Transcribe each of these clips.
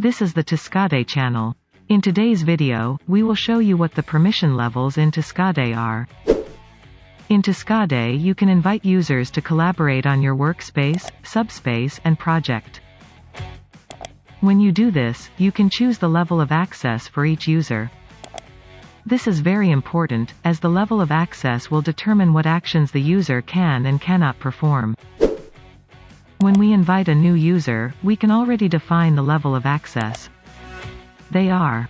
This is the Taskade channel. In today's video, we will show you what the permission levels in Taskade are. In Taskade, you can invite users to collaborate on your workspace, subspace, and project. When you do this, you can choose the level of access for each user. This is very important, as the level of access will determine what actions the user can and cannot perform. When we invite a new user, we can already define the level of access. They are: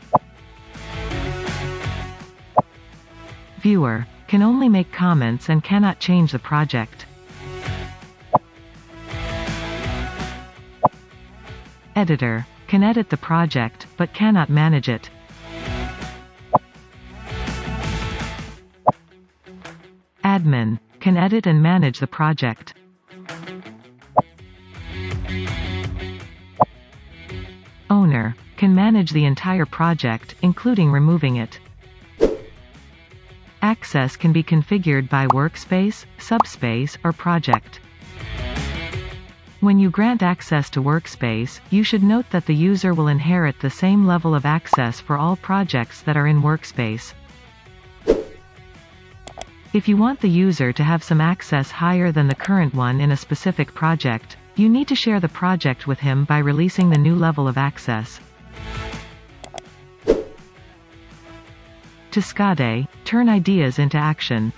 Viewer can only make comments and cannot change the project. Editor can edit the project, but cannot manage it. Admin can edit and manage the project. Owner can manage the entire project, including removing it. Access can be configured by workspace, subspace, or project. When you grant access to Workspace, you should note that the user will inherit the same level of access for all projects that are in Workspace. If you want the user to have some access higher than the current one in a specific project, you need to share the project with him by releasing the new level of access. Taskade, turn ideas into action.